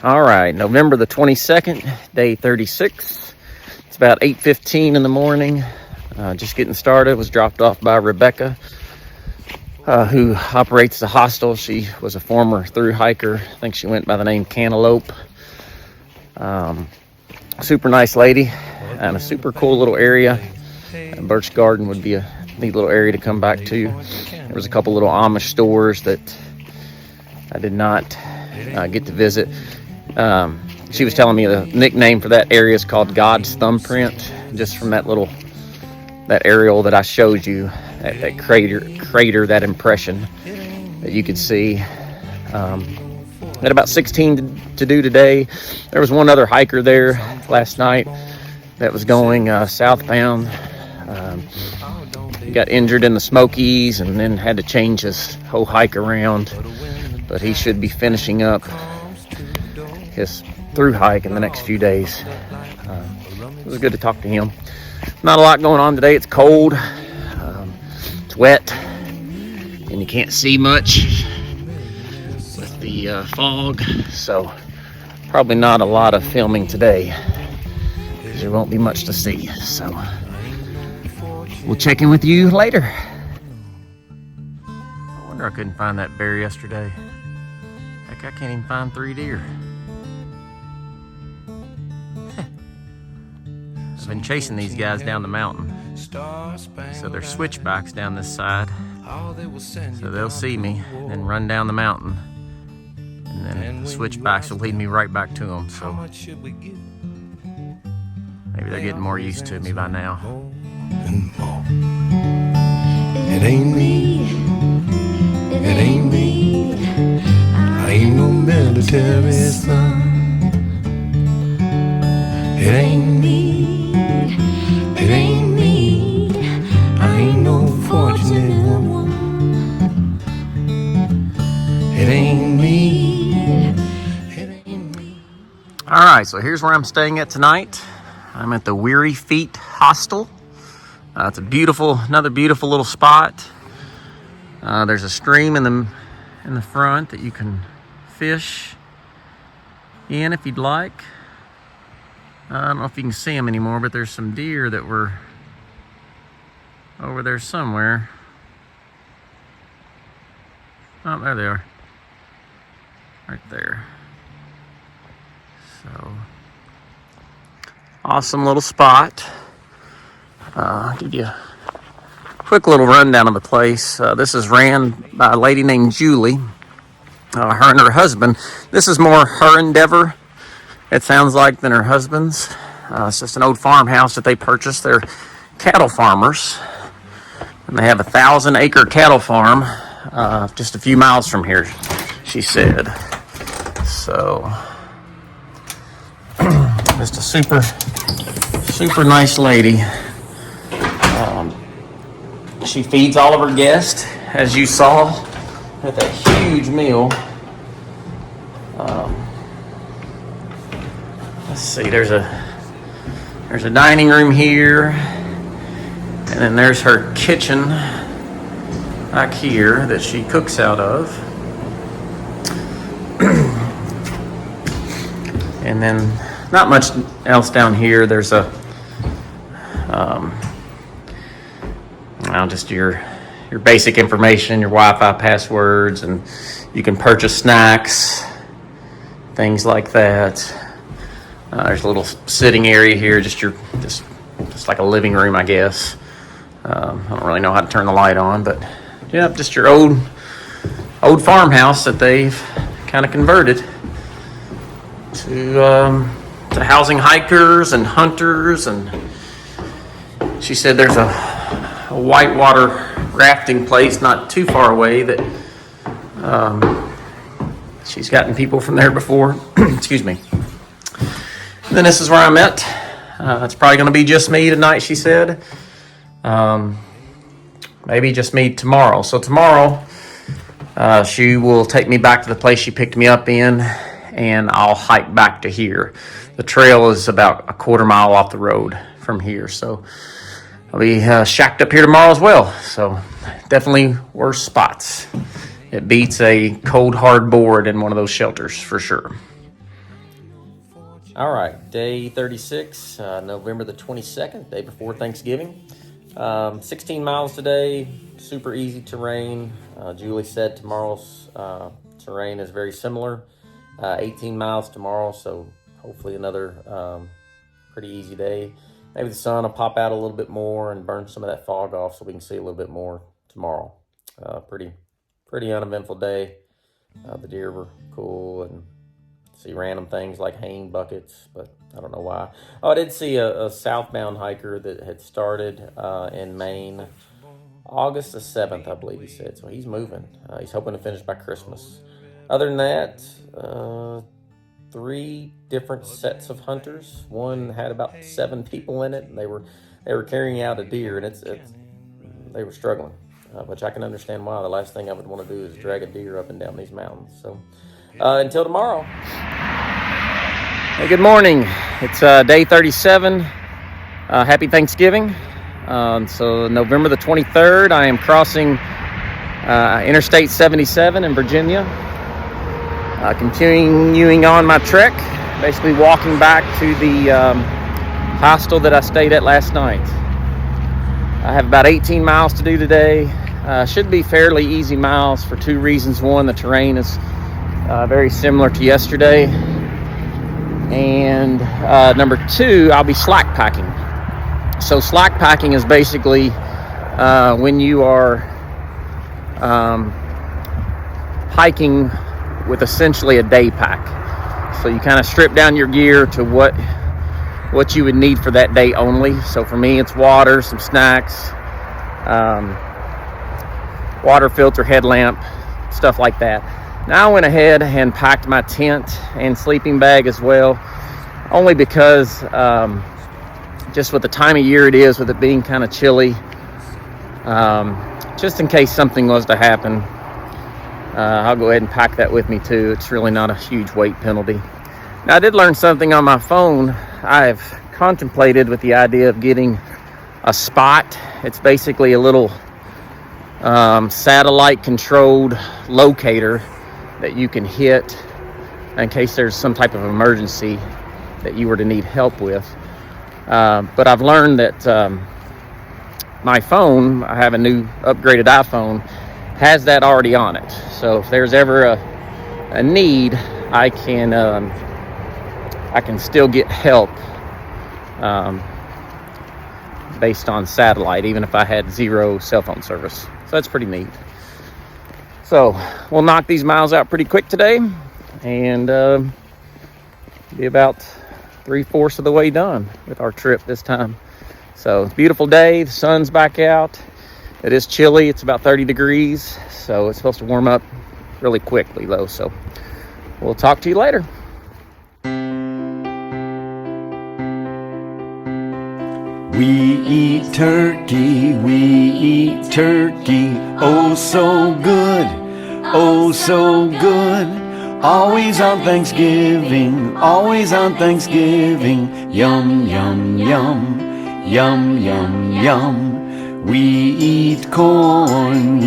All right, November the 22nd, day 36. It's about 8:15 in the morning. Just getting started. Was dropped off by Rebecca, who operates the hostel. She was a former through hiker. I think she went by the name Cantaloupe. Super nice lady and a super cool little area. Birch Garden would be a neat little area to come back to. There was a couple little Amish stores that I did not get to visit. She was telling me the nickname for that area is called God's Thumbprint, just from that aerial that I showed you, that crater, that impression that you could see. Had about 16 to do today. There was one other hiker there last night that was going southbound. He got injured in the Smokies and then had to change his whole hike around, but he should be finishing up his through hike in the next few days. It was good to talk to him. Not a lot going on today. It's cold, it's wet, and you can't see much with the fog, so probably not a lot of filming today because there won't be much to see. So we'll check in with you later. I wonder I couldn't find that bear yesterday. Heck, I can't even find 3 deer. I've been chasing these guys down the mountain. So they're switchbacks down this side. So they'll see me and then run down the mountain. And then the switchbacks will lead me right back to them. So maybe they're getting more used to me by now. It ain't me. It ain't me. I ain't no military son. It ain't me. It ain't me. I ain't no fortunate woman. It ain't me. It ain't me. All right, so here's where I'm staying at tonight. I'm at the Weary Feet Hostel. It's another beautiful little spot. There's a stream in the front that you can fish in if you'd like. I don't know if you can see them anymore, but there's some deer that were over there somewhere. Oh, there they are. Right there. So, awesome little spot. I'll give you a quick little rundown of the place. This is ran by a lady named Julie. Her and her husband. This is more her endeavor, it sounds like, than her husband's. It's just an old farmhouse that they purchased. They're cattle farmers, and they have a 1,000-acre cattle farm just a few miles from here, she said. So, just a super nice lady. She feeds all of her guests, as you saw, with a huge meal. Let's see, there's a dining room here, and then there's her kitchen back here that she cooks out of. And then not much else down here. There's just your basic information, your Wi-Fi passwords, and you can purchase snacks, things like that. There's a little sitting area here, just like a living room, I guess. I don't really know how to turn the light on, but yeah, just your old farmhouse that they've kind of converted to housing hikers and hunters. And she said there's a whitewater rafting place not too far away that she's gotten people from there before. Excuse me. And then this is where I'm at. It's probably going to be just me tonight, she said. Maybe just me tomorrow. So tomorrow she will take me back to the place she picked me up in, and I'll hike back to here. The trail is about a quarter mile off the road from here, so I'll be shacked up here tomorrow as well. So definitely worse spots. It beats a cold hard board in one of those shelters for sure. All right, day 36, November the 22nd, day before Thanksgiving. 16 miles today, super easy terrain. Julie said tomorrow's terrain is very similar. 18 miles tomorrow, so hopefully another pretty easy day. Maybe the sun will pop out a little bit more and burn some of that fog off so we can see a little bit more tomorrow. Pretty uneventful day. The deer were cool and see random things like haying buckets, but I don't know why. Oh, I did see a southbound hiker that had started in Maine August the 7th, I believe he said. So he's moving. He's hoping to finish by Christmas. Other than that, 3 different sets of hunters. One had about 7 people in it, and they were carrying out a deer, and they were struggling, which I can understand why. The last thing I would want to do is drag a deer up and down these mountains. So until tomorrow. Hey, good morning. It's day 37. Happy Thanksgiving. So November the 23rd, I am crossing Interstate 77 in Virginia. Continuing on my trek, basically walking back to the hostel that I stayed at last night. I have about 18 miles to do today. Should be fairly easy miles for 2 reasons. One, the terrain is very similar to yesterday. And number 2, I'll be slack packing. So slack packing is basically when you are hiking with essentially a day pack. So you kind of strip down your gear to what you would need for that day only. So for me, it's water, some snacks, water filter, headlamp, stuff like that. Now I went ahead and packed my tent and sleeping bag as well, only because just with the time of year it is, with it being kind of chilly, just in case something was to happen, I'll go ahead and pack that with me too. It's really not a huge weight penalty. Now, I did learn something on my phone. I've contemplated with the idea of getting a spot. It's basically a little satellite controlled locator that you can hit in case there's some type of emergency that you were to need help with. But I've learned that my phone, I have a new upgraded iPhone, has that already on it. So if there's ever a need, I can still get help based on satellite, even if I had 0 cell phone service. So that's pretty neat. So we'll knock these miles out pretty quick today and be about 3/4 of the way done with our trip this time. So it's a beautiful day. The sun's back out. It is chilly. It's about 30 degrees. So it's supposed to warm up really quickly though. So we'll talk to you later. We eat turkey, oh so good, oh so good. Always on Thanksgiving, yum, yum, yum, yum, yum, yum. We eat corn,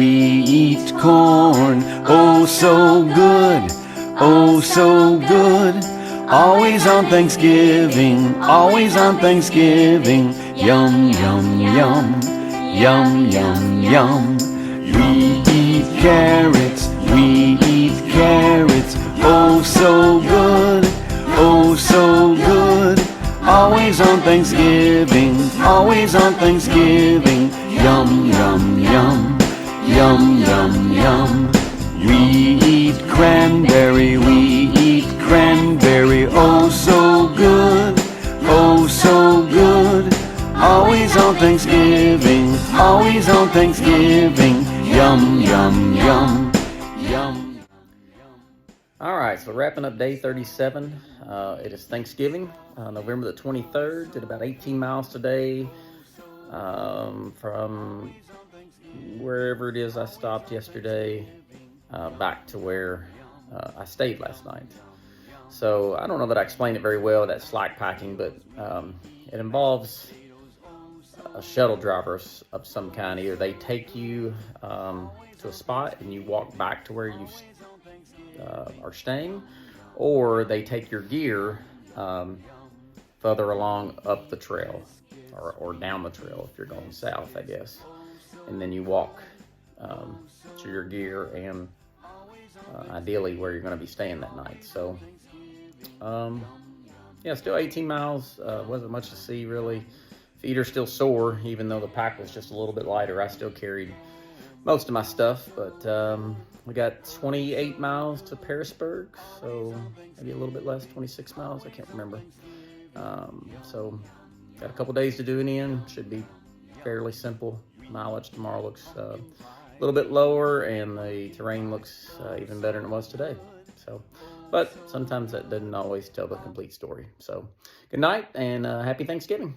oh so good, oh so good. Always on Thanksgiving, yum, yum, yum, yum, yum, yum. We eat carrots, oh so good, oh so good. Always on Thanksgiving, yum, yum, yum, yum, yum, yum. We eat cranberry, oh so good, oh so good. Always on Thanksgiving, yum, yum, yum, yum. All right, so wrapping up day 37. It is Thanksgiving, November the 23rd. Did about 18 miles today from wherever it is I stopped yesterday back to where I stayed last night. So I don't know that I explained it very well, that slack packing, but it involves a shuttle driver of some kind. Either they take you to a spot and you walk back to where you are staying, or they take your gear further along up the trail, or down the trail if you're going south, I guess. And then you walk to your gear and ideally where you're going to be staying that night. So, yeah, still 18 miles. Wasn't much to see, really. Feet are still sore, even though the pack was just a little bit lighter. I still carried most of my stuff, but we got 28 miles to Parisburg, so maybe a little bit less, 26 miles, I can't remember. So got a couple days to do it in. Should be fairly simple. Mileage tomorrow looks a little bit lower, and the terrain looks even better than it was today. So, but sometimes that doesn't always tell the complete story. So good night, and happy Thanksgiving.